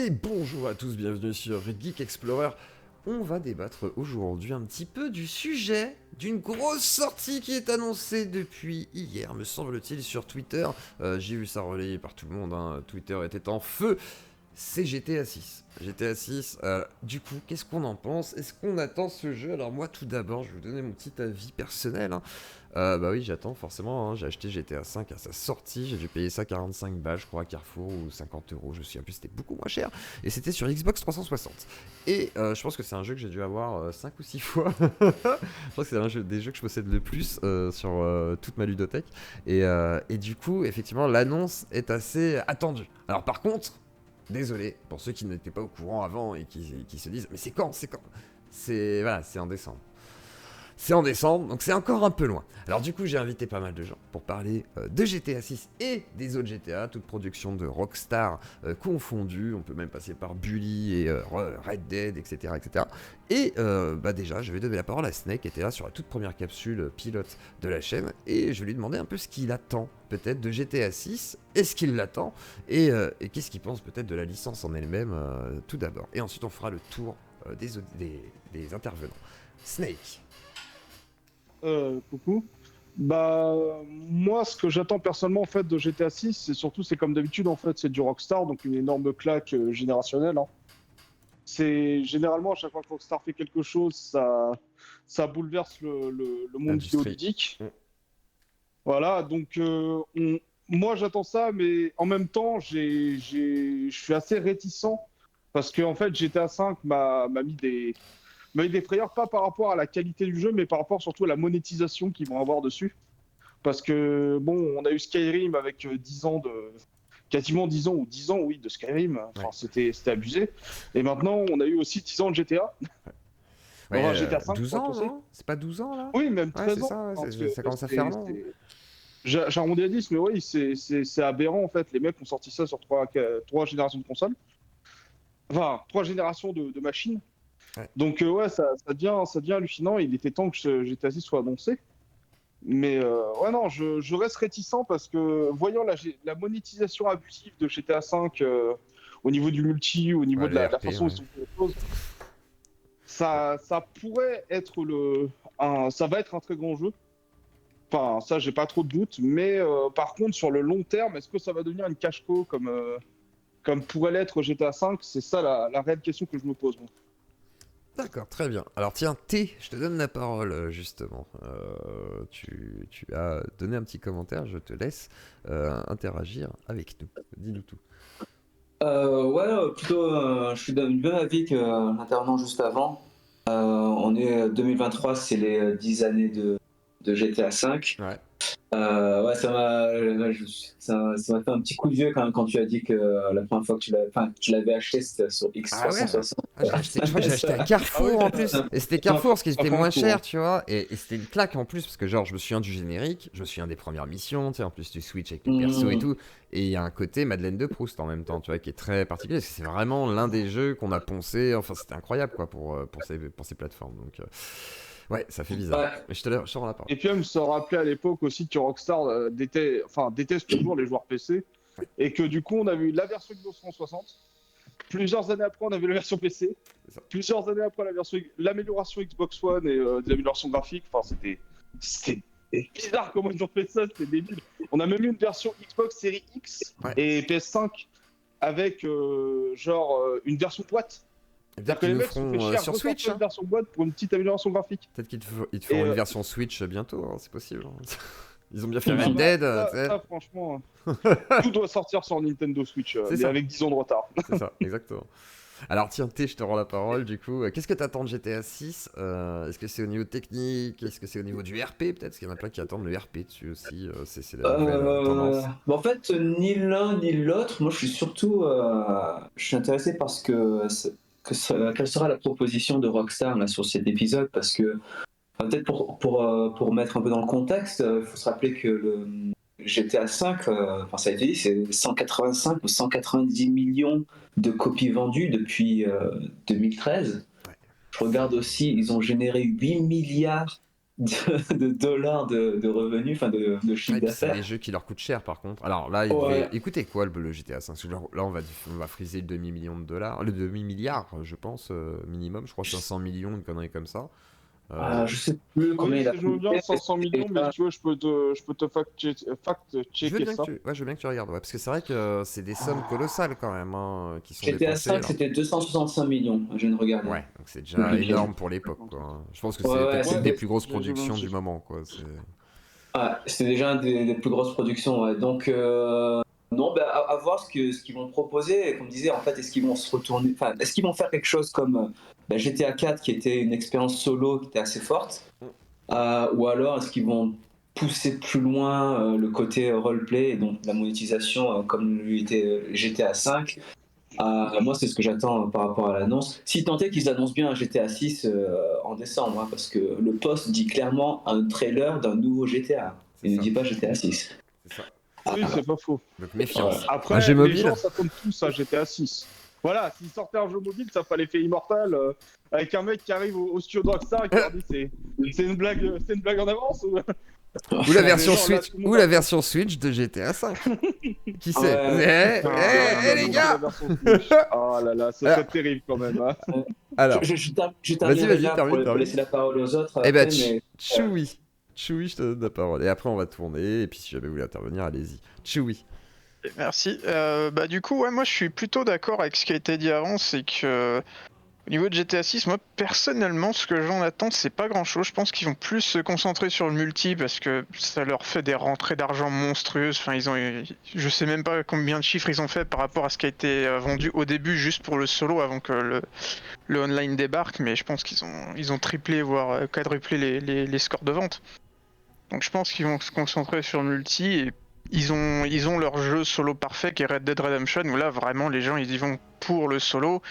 Et bonjour à tous, bienvenue sur Geek Explorer. On va débattre aujourd'hui un petit peu du sujet d'une grosse sortie qui est annoncée depuis hier, me semble-t-il, sur Twitter. J'ai vu ça relayé par tout le monde, hein. Twitter était en feu. C'est GTA 6. GTA 6, du coup, qu'est-ce qu'on en pense? Est-ce qu'on attend ce jeu? Alors moi, tout d'abord, je vais vous donner mon petit avis personnel, hein. Bah oui, j'attends forcément, hein. J'ai acheté GTA 5 à sa sortie, j'ai dû payer ça 45 balles, je crois, à Carrefour, ou 50 euros, je me souviens plus, c'était beaucoup moins cher. Et c'était sur Xbox 360. Et je pense que c'est un jeu que j'ai dû avoir 5 ou 6 fois. Je pense que c'est des jeux que je possède le plus sur toute ma ludothèque. Et du coup, effectivement, l'annonce est assez attendue. Alors par contre, désolé, pour ceux qui n'étaient pas au courant avant et qui se disent, mais c'est quand? Voilà, c'est en décembre. C'est en décembre, donc c'est encore un peu loin. Alors du coup, j'ai invité pas mal de gens pour parler de GTA 6 et des autres GTA, toute production de Rockstar confondue. On peut même passer par Bully et Red Dead, etc. etc. Et bah déjà, je vais donner la parole à Snake, qui était là sur la toute première capsule pilote de la chaîne, et je vais lui demander un peu ce qu'il attend peut-être de GTA 6, est-ce qu'il l'attend, et qu'est-ce qu'il pense peut-être de la licence en elle-même tout d'abord. Et ensuite, on fera le tour des intervenants. Snake. Coucou. Bah moi ce que j'attends personnellement en fait de GTA 6 c'est comme d'habitude en fait c'est du Rockstar donc une énorme claque générationnelle, hein. C'est généralement à chaque fois que Rockstar fait quelque chose ça bouleverse le monde Industrie. vidéoludique. Voilà donc moi j'attends ça mais en même temps je suis assez réticent parce que en fait GTA 5 m'a mis des frayeurs pas par rapport à la qualité du jeu mais par rapport surtout à la monétisation qu'ils vont avoir dessus. Parce que, bon, on a eu Skyrim avec 10 ans de. Quasiment 10 ans, ou 10 ans, oui, de Skyrim. Enfin, Ouais. c'était abusé. Et maintenant, on a eu aussi 10 ans de GTA. Ouais, Enfin, GTA 5, 12 pour être ans, précis. non? C'est pas 12 ans, là? Oui, même Ouais, c'est 13 ans. ça, ouais, Parce que ça commence à faire long, hein. j'arrondis à 10, mais oui, c'est aberrant, en fait. Les mecs ont sorti ça sur trois générations de consoles. Enfin, trois générations de machines. Ouais. Donc, ouais, ça devient hallucinant. Il était temps que GTA 6 soit annoncé. Mais ouais, non, je reste réticent parce que voyant la monétisation abusive de GTA V au niveau du multi, au niveau Ouais, de les la RP, façon dont ouais. ils sont fait les choses, ça pourrait être ça va être un très grand jeu. Enfin, ça, j'ai pas trop de doutes. Mais par contre, sur le long terme, est-ce que ça va devenir une cache-co comme pourrait l'être GTA V? C'est ça la réelle question que je me pose, moi. D'accord, très bien. Alors tiens, T, je te donne la parole, justement. Tu as donné un petit commentaire, je te laisse interagir avec nous. Dis-nous tout. Ouais, plutôt, je suis du même avis que l'intervenant juste avant. On est 2023, c'est les 10 années de GTA V. Ouais. Ouais, ça m'a fait un petit coup de vieux quand même quand tu as dit que la première fois que tu l'avais acheté, c'était sur Ah ouais? X360. Ah, je crois que j'ai acheté à Ah oui, Carrefour en plus. Et c'était Carrefour parce qu'ils ça étaient fait un moins coup, chers, hein. tu vois. Et c'était une claque en plus parce que, genre, je me souviens du générique, je me souviens des premières missions, tu sais, en plus du Switch avec le perso et Hmm. tout. Et il y a un côté Madeleine de Proust en même temps, tu vois, qui est très particulier. Parce que c'est vraiment l'un des jeux qu'on a poncé. Enfin, c'était incroyable, quoi, pour ces plateformes. Donc, ouais, ça fait bizarre. Ouais. Mais je te rends la parole. Et puis même se rappeler à l'époque aussi que Rockstar déteste toujours les joueurs PC Ouais, et que du coup on avait eu la version Xbox 360. Plusieurs années après on avait la version PC. c'est ça. Plusieurs années après l'amélioration Xbox One et l'amélioration graphique. Enfin c'était bizarre comment ils ont fait ça, c'était débile. On a même eu une version Xbox Series X Ouais. et PS5 avec une version boîte. Peut-être C'est-à-dire que qu'ils les nous mecs se sont fait feront chier à sur Switch, ressortir une hein. version boîte pour une petite amélioration graphique. Peut-être ils te Et feront une version Switch bientôt, hein, c'est possible, hein. Ils ont bien fait ah Red bah Dead, tu sais. ça franchement. Tout doit sortir sur Nintendo Switch, C'est mais ça. avec 10 ans de retard. C'est ça, exactement. Alors tiens, T, je te rends la parole du coup. Qu'est-ce que t'attends de GTA 6? Est-ce que c'est au niveau technique? Est-ce que c'est au niveau du RP peut-être? Parce qu'il y en a plein qui attendent le RP dessus aussi. C'est la nouvelle tendance. En fait, ni l'un ni l'autre. Moi, je suis intéressé parce quelle sera la proposition de Rockstar là, sur cet épisode, parce que peut-être pour mettre un peu dans le contexte, il faut se rappeler que le GTA V, enfin, ça a été dit, c'est 185 ou 190 millions de copies vendues depuis 2013. Ouais. Je regarde aussi, ils ont généré 8 milliards de dollars de revenus, enfin de chiffre Et puis c'est d'affaires. des jeux qui leur coûtent cher par contre. Alors là, Ouais. écoutez quoi le GTA 5? Là, on va friser le demi-million de dollars, le demi-milliard, je pense, minimum. Je crois 500 millions, une connerie comme ça. Euh, Je sais plus combien Oui, il a si je me coûté, bien mais 500 c'était millions, mais déjà- si tu veux, je peux te je veux fact-checker bien que ça. je veux bien que tu regardes, ouais, parce que c'est vrai que c'est des sommes colossales quand même qui sont GTA dépensées 5, là. c'était 265 millions, je viens de regarder. Ouais, donc c'est Le déjà budget. énorme pour l'époque, quoi, hein. Je pense que c'est Ouais, ouais, peut-être une Ouais, des c'était plus grosses j'ai vu productions du aussi. moment, quoi. c'est déjà une des plus grosses productions. Ouais. Donc, non, bah, à voir ce qu'ils vont proposer. Et comme je disais, en fait, est-ce qu'ils vont se retourner, enfin, est-ce qu'ils vont faire quelque chose comme GTA 4 qui était une expérience solo qui était assez forte, ou alors est-ce qu'ils vont pousser plus loin le côté roleplay et donc la monétisation comme lui était GTA 5. Moi, c'est ce que j'attends par rapport à l'annonce. Si tant est qu'ils annoncent bien un GTA 6 en décembre, hein, parce que le post dit clairement un trailer d'un nouveau GTA. C'est Il ne ça, dit pas GTA 6. c'est ça. Oui, c'est pas faux. Donc Ouais. méfiance. Un Après, jeu les mobile? gens s'attendent tous à GTA 6. Voilà, s'ils sortaient un jeu mobile, ça ferait l'effet Immortal avec un mec qui arrive au studio de Rockstar et qui leur dit c'est une blague en avance ou... Ou la Mais version genre, là, Switch, tout le ou monde la attend. version Switch de GTA 5. Qui sait? Ouais. Putain, là, ils Les annoncent la gars! version Switch. Oh là là, ce Alors, serait terrible quand même, hein. alors, Je vas-y, terminerai vas-y, là termine, pour termine. laisser la parole aux autres Eh ben, après, mais Chewie. Chewie, je te donne la parole. Et après, on va tourner. Et puis, si jamais vous voulez intervenir, allez-y. Chewie. Merci. Bah du coup, ouais, moi je suis plutôt d'accord avec ce qui a été dit avant, c'est que au niveau de GTA 6, moi personnellement, ce que j'en attends, c'est pas grand-chose. Je pense qu'ils vont plus se concentrer sur le multi parce que ça leur fait des rentrées d'argent monstrueuses. Enfin, je sais même pas combien de chiffres ils ont fait par rapport à ce qui a été vendu au début juste pour le solo avant que le online débarque, mais je pense qu'ils ont triplé voire quadruplé les scores de vente. Donc je pense qu'ils vont se concentrer sur le multi et ils ont leur jeu solo parfait qui est Red Dead Redemption où là vraiment les gens ils y vont pour le solo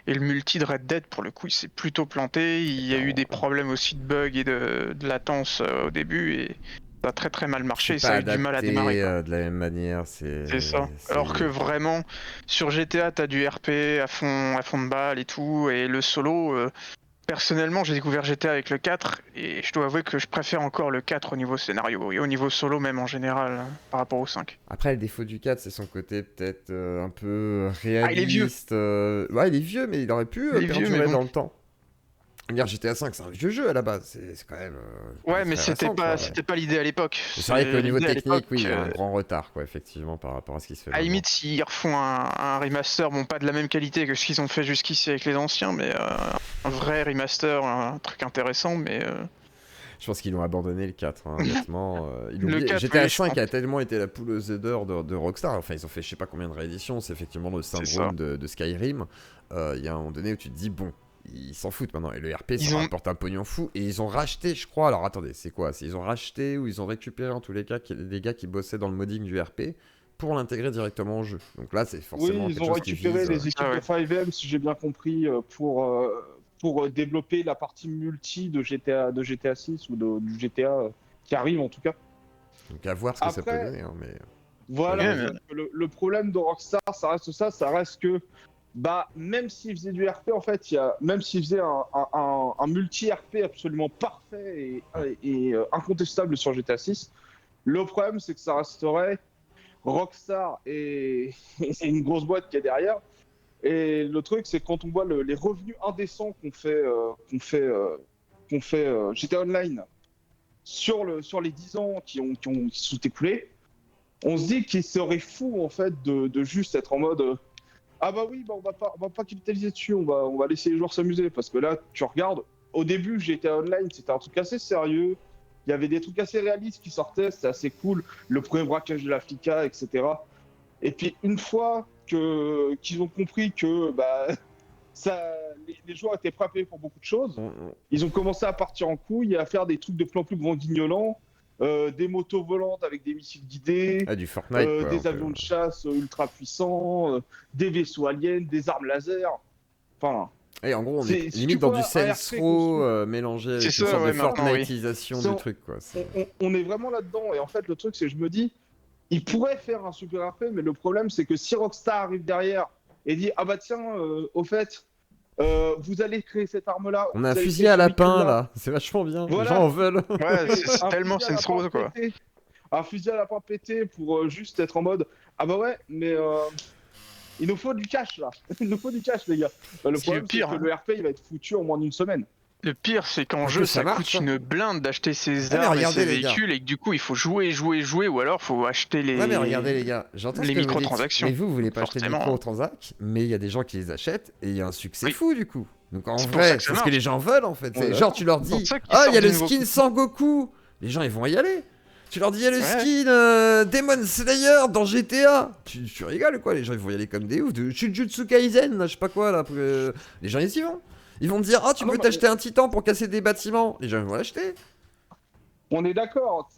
et le multi de Red Dead pour le coup il s'est plutôt planté, il y a eu des problèmes aussi de bugs et de latence au début et ça a très très mal marché C'est et pas ça a eu du mal à démarrer adapté quoi. de la même manière. C'est ça. Alors que vraiment sur GTA t'as du RP à fond de balle et tout et le solo personnellement, j'ai découvert GTA avec le 4 et je dois avouer que je préfère encore le 4 au niveau scénario et au niveau solo même en général par rapport au 5. Après, le défaut du 4, c'est son côté peut-être un peu Ah, il est vieux. réaliste. Ouais, il est vieux, mais il aurait pu Il est vieux, mais perdurer bon. dans le temps. Regarde, GTA 5, c'est un vieux jeu à la base. C'est quand même Ouais, mais très récent, tu vois, ouais. c'était pas l'idée à l'époque. C'est vrai qu'au niveau L'idée à technique, oui, il y a un l'époque, grand retard, quoi, effectivement, par rapport à ce qui se fait à la maintenant. limite, s'ils refont un remaster, bon, pas de la même qualité que ce qu'ils ont fait jusqu'ici avec les anciens, mais un vrai remaster, un truc intéressant, mais Je pense qu'ils l'ont abandonné le 4, hein, honnêtement. Ils l'ont le oublié. 4, GTA oui, je 5 pense. a tellement été la poule aux œufs d'or de Rockstar. Enfin, ils ont fait je sais pas combien de rééditions. C'est effectivement le C'est ça. syndrome de Skyrim. Il y a un moment donné où tu te dis, bon, ils s'en foutent maintenant. Et le RP, ça Ils ont- rapporte un pognon fou. Et ils ont racheté, je crois. Alors attendez, c'est quoi? Ils ont racheté ou ils ont récupéré en tous les cas des gars qui bossaient dans le modding du RP pour l'intégrer directement au jeu. Donc là, c'est Oui, forcément ils quelque ont chose qui récupéré vise. les équipes Ah ouais. de 5M, si j'ai bien compris, pour développer la partie multi de GTA 6 ou du GTA qui arrive en tout cas. Donc à voir ce que ça peut Après, donner. Hein, mais... voilà, Vas-y, Ouais, vas-y. le problème de Rockstar, ça reste ça, ça reste que, bah, même s'ils faisaient du RP, en fait, même s'ils faisaient un multi-RP absolument parfait et incontestable sur GTA 6, le problème, c'est que ça resterait Rockstar et c'est une grosse boîte qui est derrière. Et le truc, c'est quand on voit les revenus indécents qu'on fait GTA Online sur les 10 ans qui sont écoulés, on se dit qu'il serait fou en fait de juste être en mode ah bah oui, bah on va pas capitaliser dessus, on va laisser les joueurs s'amuser. Parce que là, tu regardes, au début, GTA Online, c'était un truc assez sérieux. Il y avait des trucs assez réalistes qui sortaient, c'était assez cool. Le premier braquage de l'Africa, etc. Et puis, une fois qu'ils ont compris que bah, les joueurs étaient frappés pour beaucoup de choses, ils ont commencé à partir en couille et à faire des trucs de plus en plus grands guignolants, des motos volantes avec des missiles guidés, Ah, du Fortnite, quoi. un des peu. avions de chasse ultra puissants, des vaisseaux aliens, des armes laser. Enfin, Et en gros, on est si limite tu dans vois du un Saints RP Row construit, mélangé c'est avec une ça, sorte ouais, de maintenant, oui. Fortniteisation c'est- du truc, quoi. on est vraiment là-dedans. Et en fait, le truc, c'est que je me dis, ils pourraient faire un super RP, mais le problème, c'est que si Rockstar arrive derrière et dit, ah bah tiens, au fait, Vous allez créer cette arme-là. On a un vous allez fusil créer à ce lapin véhicule-là. là, c'est vachement bien. Voilà. Les gens en veulent. Ouais, c'est Un tellement fusil à Saints Row, lapin quoi. pété. Un fusil à lapin pété pour juste être en mode ah bah ouais, mais il nous faut du cash là. Il nous faut du cash, les gars. Le C'est problème, le c'est pire, que hein. le RP il va être foutu en moins d'une semaine. Le pire, c'est qu'en Parce jeu, que ça ça marche, coûte hein. une blinde d'acheter ses Ah, mais armes et regardez, ses les gars. véhicules, et que du coup, il faut jouer, ou alors faut acheter les. Ouais, mais regardez les gars, j'entends ce les que vous dites, microtransactions. mais vous voulez pas acheter de Forcément. microtransactions, mais il y a des gens qui les achètent et il y a un succès Oui. fou du coup. Donc en C'est pour ça vrai, que ça c'est ce que marche. les gens veulent en fait. C'est Ouais. genre tu leur C'est pour dis ça qu'ils ah il y a sortent le du nouveau skin contenu. Sangoku, les gens ils vont y aller. Tu leur dis il y a le Ouais. skin Demon Slayer dans GTA, tu rigoles quoi, les gens ils vont y aller comme des oufs. De Jujutsu Kaisen, là, je sais pas quoi là, les gens ils y vont. Ils vont te dire ah tu Ah non, peux mais- t'acheter un titan pour casser des bâtiments, les gens ils vont l'acheter. On est d'accord.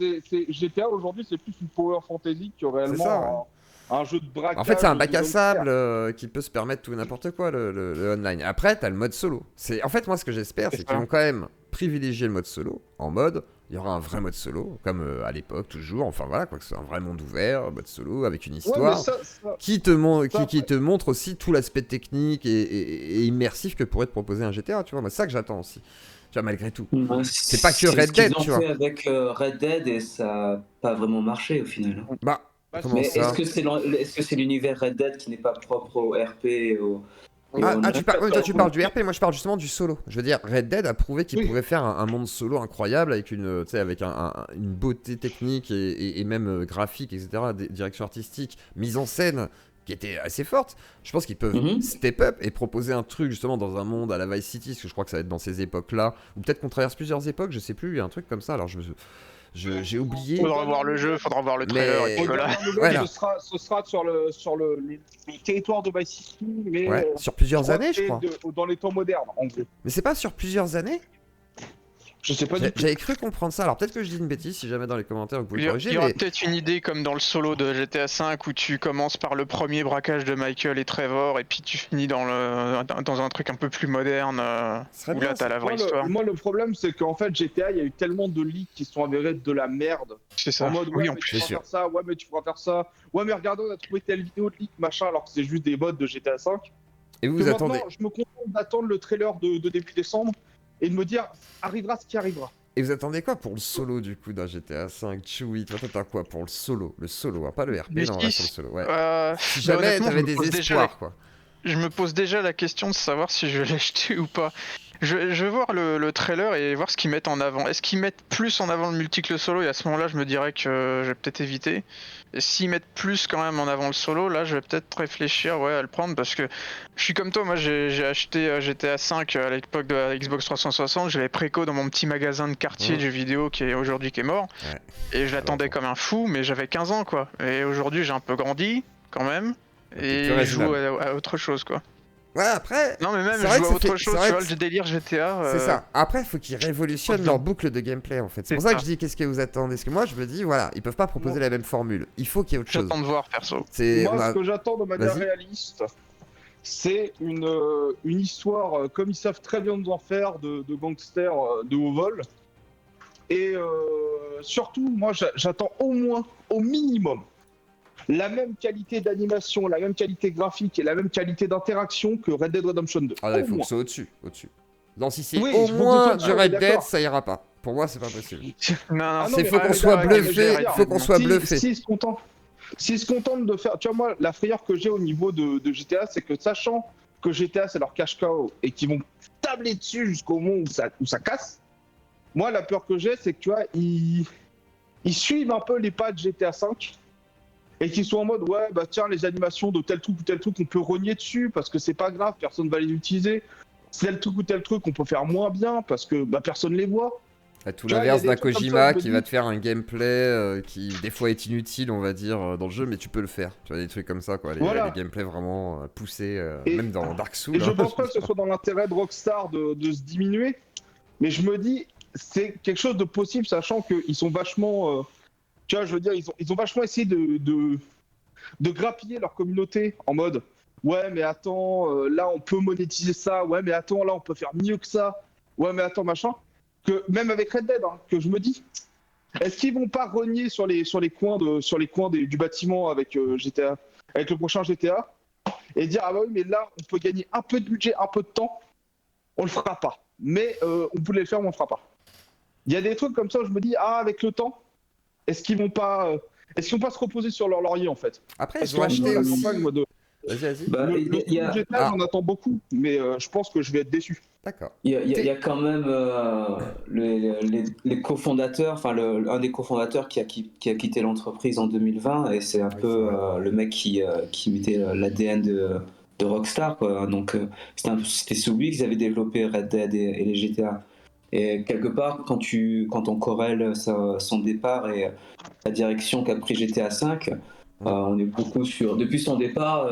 GTA aujourd'hui, c'est plus une power fantasy que réellement ça, ouais. un jeu de braquage. En fait, c'est un de bac à gangster. sable qui peut se permettre tout et n'importe quoi, le online. Après, t'as le mode solo. En fait, moi, ce que j'espère, c'est C'est qu'ils ça. vont quand même privilégier le mode solo, en mode, il y aura un vrai mode solo, comme à l'époque, toujours. Enfin, voilà, quoi, que ce soit un vrai monde ouvert, un mode solo, avec une Ouais, histoire, mais ça, qui te ça, montre aussi tout l'aspect technique et immersif que pourrait te proposer un GTA, tu vois. Moi, c'est ça que j'attends aussi. Tu vois, malgré tout. C'est pas que Red ce qu'ils Dead, ont tu vois. fait avec Red Dead et ça n'a pas vraiment marché au final. Bah, Bah, comment Mais ça est-ce que c'est l'univers Red Dead qui n'est pas propre au RP et au toi, tu online parles du RP, moi je parle justement du solo. Je veux dire, Red Dead a prouvé qu'il Oui. pouvait faire un monde solo incroyable avec une, tu sais, avec une beauté technique et même graphique, etc., direction artistique, mise en scène qui était assez forte. Je pense qu'ils peuvent Mhm. step up et proposer un truc justement dans un monde à la Vice City, parce que je crois que ça va être dans ces époques-là, ou peut-être qu'on traverse plusieurs époques, je sais plus, il y a un truc comme ça. Alors j'ai oublié. Faudra voir le jeu, faudra voir le trailer, Mais- et puis Aux voilà. dernières nouvelles, Voilà. ce sera sur le territoire de Vice City, mais Ouais, sur plusieurs crois années, que je c'est crois. dans les temps modernes, en gros. Mais c'est pas sur plusieurs années? Je sais pas du tout. J'avais cru comprendre ça. Alors peut-être que je dis une bêtise, si jamais dans les commentaires vous pouvez Il y corriger, aura mais peut-être une idée comme dans le solo de GTA V où tu commences par le premier braquage de Michael et Trevor et puis tu finis dans un truc un peu plus moderne ce serait où bien, là t'as ça. la vraie Moi, histoire. le problème, c'est qu'en fait, GTA, il y a eu tellement de leaks qui sont avérés de la merde. C'est ça. En mode, Oui, ouais, en mais plus. tu pourras C'est sûr. faire ça, ouais, mais tu pourras faire ça. Ouais, mais regardez, on a trouvé telle vidéo de leak, machin, alors que c'est juste des bots de GTA V. Et Que vous attendez. maintenant, je me contente d'attendre le trailer de début décembre et de me dire, arrivera ce qui arrivera. Et vous attendez quoi pour le solo du coup d'un GTA 5 Chewie, toi t'attends quoi pour le solo? Le solo, hein, pas le RP, Du non, on reste sur 6. le solo, ouais. Si Mais jamais honnêtement, t'avais je me des pose déjà espoirs, quoi. Je me pose déjà la question de savoir si je vais l'acheter ou pas. Je vais voir le trailer et voir ce qu'ils mettent en avant. Est-ce qu'ils mettent plus en avant le multi que le solo? Et à ce moment-là, je me dirais que je vais peut-être éviter. Et s'ils mettent plus quand même en avant le solo, là, je vais peut-être réfléchir à le prendre parce que je suis comme toi. Moi, j'ai acheté GTA V à l'époque de la Xbox 360. Je l'avais préco dans mon petit magasin de quartier de jeux vidéo qui est mort. Ouais. Et je l'attendais longtemps. comme un fou, mais j'avais 15 ans, quoi. Et aujourd'hui, j'ai un peu grandi quand même. t'es Et plus je joue raisonnable. à autre chose, quoi. Ouais, après, Non mais même C'est je vrai joue que à ça autre fait- chose, c'est vrai tu vois, que le délire GTA. c'est ça. Après, il faut qu'ils révolutionnent leur boucle de gameplay en fait. C'est pour C'est ça que ça. je dis qu'est-ce que vous attendez. Parce que moi, je me dis, voilà, ils peuvent pas proposer la même formule. Il faut qu'il y ait autre chose. J'attends de voir perso. C'est. on Moi, a- ce que j'attends de manière Vas-y. réaliste, c'est une histoire comme ils savent très bien nous en faire de gangsters de haut vol. Et surtout, moi, j'attends au moins, au minimum, la même qualité d'animation, la même qualité graphique et la même qualité d'interaction que Red Dead Redemption 2. Ah là, il Au faut que moins. ce soit au-dessus. Au-dessus. Non, si c'est Oui, au je veux moins que ce du soit- Red ah, Dead, d'accord. ça ira pas. Pour moi, c'est pas possible. Non, Ah non, C'est mais faut qu'on arrête, soit arrête, bluffé. arrête, Faut qu'on soit bluffé. S'ils se contentent de faire. Tu vois, moi, la frayeur que j'ai au niveau de GTA, c'est que sachant que GTA, c'est leur cash cow et qu'ils vont tabler dessus jusqu'au moment où ça casse, moi, la peur que j'ai, c'est que tu vois, ils suivent un peu les pas de GTA 5 et qu'ils soient en mode, ouais, bah tiens, les animations de tel truc ou tel truc, on peut rogner dessus parce que c'est pas grave, personne va les utiliser. Tel truc ou tel truc, on peut faire moins bien parce que bah, personne les voit. À tout Tu vois, l'inverse il y a d'un des trucs comme Kojima ça, je me qui dis- va te faire un gameplay qui des fois est inutile, on va dire, dans le jeu, mais tu peux le faire. Tu vois, des trucs comme ça, quoi. Voilà. Les gameplays vraiment poussés, Et- même dans Dark Souls. Et je hein. pense pas que ce soit dans l'intérêt de Rockstar de se diminuer, mais je me dis, c'est quelque chose de possible, sachant qu'ils sont vachement. Tu vois, je veux dire, ils ont vachement essayé de grappiller leur communauté en mode ouais, mais attends, là on peut monétiser ça, ouais, mais attends, là on peut faire mieux que ça, ouais, mais attends, machin. Que même avec Red Dead, hein, que je me dis, est-ce qu'ils vont pas rogner sur les coins du bâtiment avec GTA, avec le prochain GTA, et dire ah bah oui, mais là on peut gagner un peu de budget, un peu de temps, on le fera pas. Mais on voulait le faire, mais on le fera pas. Il y a des trucs comme ça où je me dis, avec le temps, est-ce qu'ils vont pas se reposer sur leur laurier en fait? Après, Parce ils ont que acheté la aussi. campagne, moi, Vas-y. Bah, il y a, GTA, j'en attends beaucoup, mais je pense que je vais être déçu. D'accord. il y a quand même les cofondateurs, enfin un des cofondateurs qui a quitté l'entreprise en 2020 et c'est un Oui, peu c'est vrai. le mec qui était l'ADN de Rockstar, quoi. Donc c'était sous lui qu'ils avaient développé Red Dead et les GTA. Et quelque part, quand on corrèle son départ et la direction qu'a pris GTA V, on est beaucoup depuis son départ,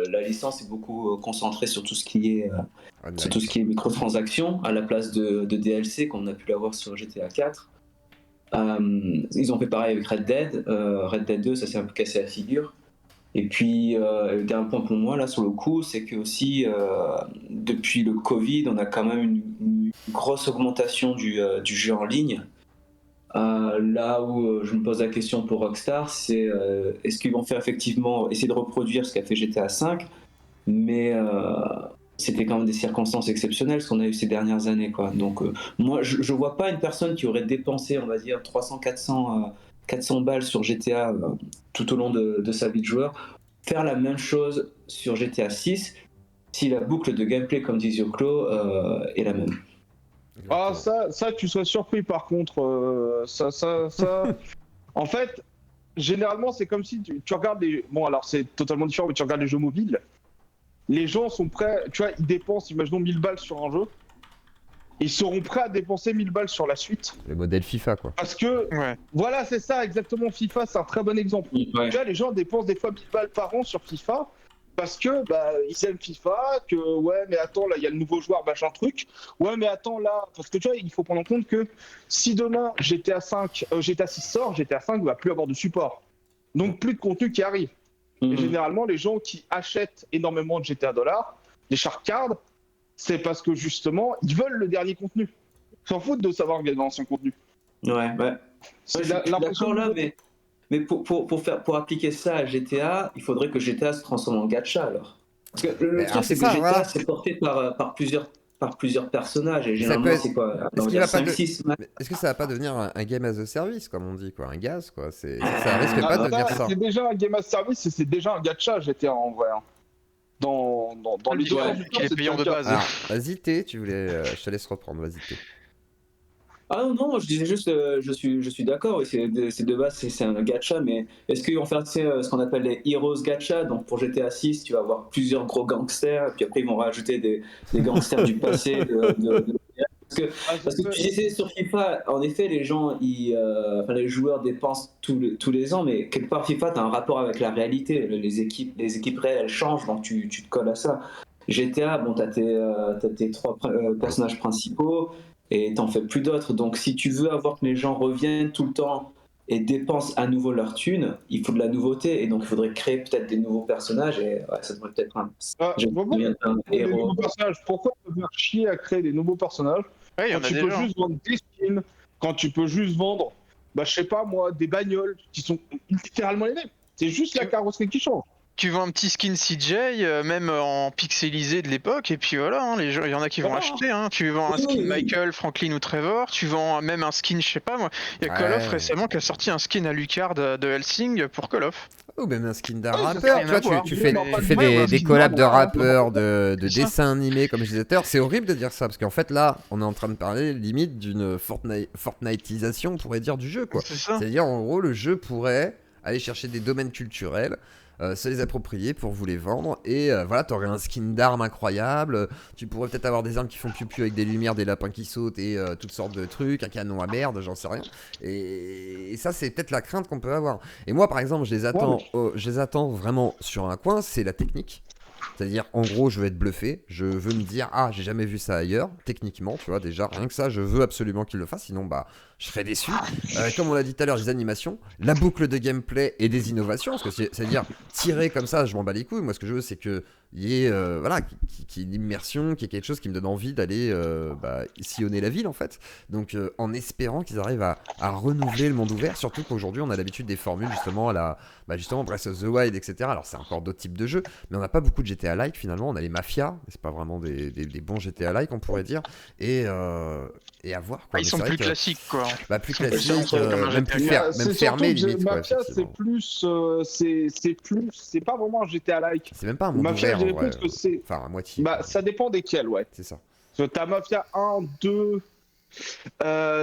la licence est beaucoup concentrée sur tout ce qui est Online. microtransactions à la place de DLC qu'on a pu l'avoir sur GTA 4. Ils ont fait pareil avec Red Dead. Red Dead 2, ça s'est un peu cassé la figure. Et puis, le dernier point pour moi, là, sur le coup, c'est que aussi, depuis le Covid, on a quand même une grosse augmentation du jeu en ligne. Là où je me pose la question pour Rockstar, c'est est-ce qu'ils vont faire effectivement essayer de reproduire ce qu'a fait GTA V, mais c'était quand même des circonstances exceptionnelles ce qu'on a eu ces dernières années, quoi. Donc moi je vois pas une personne qui aurait dépensé, on va dire 400 balles sur GTA tout au long de sa vie de joueur, faire la même chose sur GTA 6 si la boucle de gameplay, comme dit Yoclo, est la même. Ça, tu serais surpris par contre. En fait, généralement, c'est comme si tu regardes les. Bon, alors c'est totalement différent, mais tu regardes les jeux mobiles. Les gens sont prêts, tu vois, ils dépensent, imaginons 1000 balles sur un jeu. Ils seront prêts à dépenser 1000 balles sur la suite. Le modèle FIFA, quoi. Parce que, Ouais. voilà, c'est ça, exactement. FIFA, c'est un très bon exemple. Ouais. Tu vois, les gens dépensent des fois 1000 balles par an sur FIFA. Parce que ils aiment FIFA, que ouais mais attends là il y a le nouveau joueur machin truc, ouais mais attends là, parce que tu vois il faut prendre en compte que si demain GTA 6 sort, GTA 5 va plus avoir de support, donc plus de contenu qui arrive. Et généralement les gens qui achètent énormément de GTA dollars, des shark cards, c'est parce que justement ils veulent le dernier contenu, ils s'en foutent de savoir qu'il y a de l'ancien contenu. Ouais. C'est Je suis d'accord là, mais pour appliquer ça à GTA, il faudrait que GTA se transforme en gacha alors. Parce que le truc, c'est que GTA, voilà. c'est porté par plusieurs personnages, et Ça généralement, peut être- c'est quoi? Est-ce On va qu'il dire va pas 5-6 Mais est-ce que ça va pas devenir un game as a service, comme on dit, quoi, un gaz, quoi. Ça risque pas de devenir ça. C'est déjà un game as service et c'est déjà un gacha GTA en vrai. Dans l'histoire du temps, qui est c'est payant déjà de le base. cas. Alors, vas-y, tu voulais... je te laisse reprendre, vas-y, Ah non, je disais juste, je suis d'accord, et c'est de base, c'est un gacha, mais est-ce qu'ils vont faire ce qu'on appelle les Heroes gacha? Donc pour GTA 6, tu vas avoir plusieurs gros gangsters, et puis après ils vont rajouter des gangsters du passé. Parce que tu disais sur FIFA, en effet, les gens, les joueurs dépensent tous les ans, mais quelque part FIFA, tu as un rapport avec la réalité. Les équipes réelles, elles changent, donc tu te colles à ça. GTA, bon, t'as tes trois personnages principaux et t'en fais plus d'autres. Donc si tu veux avoir que les gens reviennent tout le temps et dépensent à nouveau leur thune, il faut de la nouveauté, et donc il faudrait créer peut-être des nouveaux personnages, et ouais, ça devrait peut-être un Des nouveaux personnages. Pourquoi te faire chier à créer des nouveaux personnages Ouais, il y quand en a tu peux déjà. juste vendre des skins, quand tu peux juste vendre, je sais pas moi, des bagnoles qui sont littéralement les mêmes. C'est juste la carrosserie qui change. Tu vends un petit skin CJ, même en pixelisé de l'époque, et puis voilà, hein, les gens, il y en a qui vont Voilà. acheter. Hein. Tu vends un skin Michael, Franklin ou Trevor, tu vends même un skin, je sais pas moi. Il y a Call of récemment qui a sorti un skin à Lucard de Helsing pour Call of. Ou même un skin d'un Ouais, ça rappeur, n'a tu rien vois, à voir. tu fais Ouais, des skin collabs noir, de rappeurs, C'est de ça. dessins animés comme je disais tout à l'heure. C'est horrible de dire ça, parce qu'en fait là, on est en train de parler limite d'une Fortniteisation, on pourrait dire, du jeu, quoi. C'est ça. C'est-à-dire, en gros, le jeu pourrait aller chercher des domaines culturels, se les approprier pour vous les vendre, et voilà, t'aurais un skin d'armes incroyable, tu pourrais peut-être avoir des armes qui font piou-piou avec des lumières, des lapins qui sautent et toutes sortes de trucs, un canon à merde, j'en sais rien. Et ça, c'est peut-être la crainte qu'on peut avoir. Et moi, par exemple, je les attends vraiment sur un coin, c'est la technique. C'est-à-dire, en gros, je veux être bluffé, je veux me dire, ah, j'ai jamais vu ça ailleurs, techniquement, tu vois, déjà, rien que ça, je veux absolument qu'il le fasse, sinon, je serais déçu. Comme on l'a dit tout à l'heure, des animations, la boucle de gameplay et des innovations, parce que c'est-à-dire, tirer comme ça, je m'en bats les couilles, moi, ce que je veux, c'est que y ait voilà, qui ait une immersion, qui est quelque chose qui me donne envie d'aller sillonner la ville en fait. Donc en espérant qu'ils arrivent à renouveler le monde ouvert, surtout qu'aujourd'hui on a l'habitude des formules justement à la justement Breath of the Wild, etc. Alors c'est encore d'autres types de jeux, mais on n'a pas beaucoup de GTA-like finalement. On a les mafias, mais c'est pas vraiment des bons GTA-like on pourrait dire, et à voir quoi. Ils Mais sont c'est vrai plus que- classiques, quoi. plus Ils sont plus classique, comme un même GTA. plus, Bah, même c'est fermé surtout que limite quoi. Mafia, c'est Effectivement. plus, c'est pas vraiment un GTA-like. C'est même pas un monde Mafia, ouvert je en dirais vrai. plus que c'est, Enfin à moitié. bah, quoi. ça dépend desquels, ouais. C'est ça. Parce que t'as Mafia 1, 2,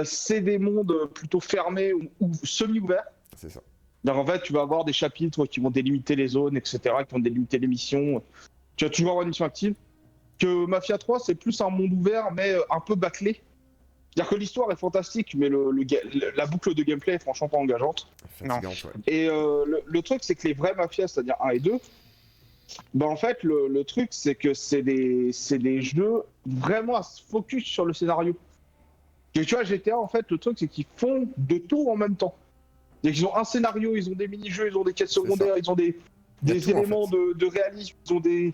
c'est des mondes plutôt fermés ou semi-ouverts. C'est ça. Donc en fait, tu vas avoir des chapitres qui vont délimiter les zones, etc., qui vont délimiter les missions. Tu vas toujours avoir une mission active. Que Mafia 3, c'est plus un monde ouvert, mais un peu bâclé. C'est-à-dire que l'histoire est fantastique, mais la boucle de gameplay est franchement pas engageante. Fatigante, ouais. Et le truc, c'est que les vrais Mafias, c'est-à-dire 1 et 2, bah en fait, le truc, c'est que c'est des jeux vraiment à se focus sur le scénario. Et tu vois, GTA, en fait, le truc, c'est qu'ils font de tout en même temps. Ils ont un scénario, ils ont des mini-jeux, ils ont des quêtes secondaires, ils ont Il y a des tout, en éléments fait. de réalisme, ils ont des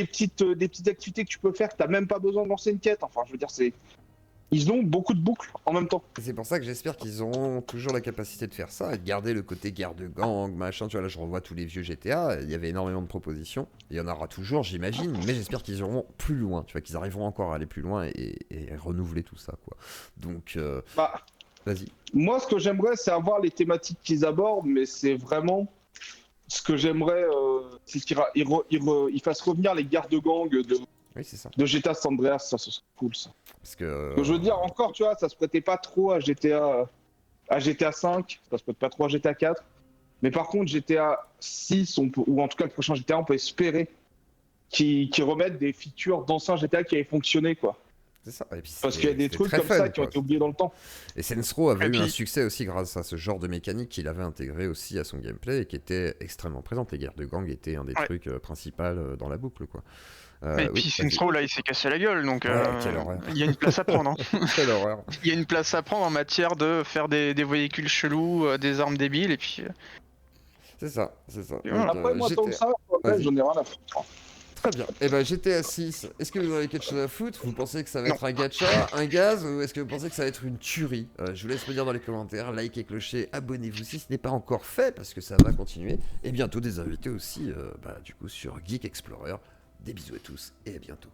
petites activités que tu peux faire, que tu n'as même pas besoin de lancer une quête. Enfin, je veux dire, ils ont beaucoup de boucles en même temps. Et c'est pour ça que j'espère qu'ils auront toujours la capacité de faire ça et de garder le côté guerre de gang, machin. Tu vois, là, je revois tous les vieux GTA. Il y avait énormément de propositions. Il y en aura toujours, j'imagine. Mais j'espère qu'ils iront plus loin. Tu vois, qu'ils arriveront encore à aller plus loin et renouveler tout ça, quoi. Donc, Bah, vas-y. moi, ce que j'aimerais, c'est avoir les thématiques qu'ils abordent, mais c'est vraiment ce que j'aimerais, c'est qu'ils fassent revenir les gardes de gang Oui, c'est ça. de GTA San Andreas. Ça serait cool, ça. Parce que. Je veux dire, encore, tu vois, ça se prêtait pas trop à GTA 5, ça se prête pas trop à GTA 4. Mais par contre, GTA 6, ou en tout cas le prochain GTA, on peut espérer qu'ils remettent des features d'anciens GTA qui avaient fonctionné, quoi. C'est ça. Et puis, Parce qu'il y a des c'était trucs très comme fun, ça qui ont quoi. été oubliés dans le temps. Et Saints Row avait Et eu puis- un succès aussi grâce à ce genre de mécanique qu'il avait intégré aussi à son gameplay et qui était extrêmement présente. Les guerres de gang étaient un des Ouais. trucs principaux dans la boucle, quoi. Et Oui, puis vas-y. Saints Row, là, il s'est cassé la gueule, donc Ouais, quelle horreur. il y a une place à prendre. Hein. Quelle horreur. Il y a une place à prendre en matière de faire des véhicules chelous, des armes débiles, et puis... C'est ça, c'est ça. Et Donc, voilà. Après, moi, tant que ça, ouais, Vas-y. j'en ai rien à foutre. Très bien. Et ben GTA 6, est-ce que vous avez quelque chose à foutre? Vous pensez que ça va Non. être un gacha, un gaz, ou est-ce que vous pensez que ça va être une tuerie? Je vous laisse me dire dans les commentaires, likez, clocher, abonnez-vous si ce n'est pas encore fait, parce que ça va continuer. Et bientôt des invités aussi, du coup, sur Geek Explorer. Des bisous à tous et à bientôt.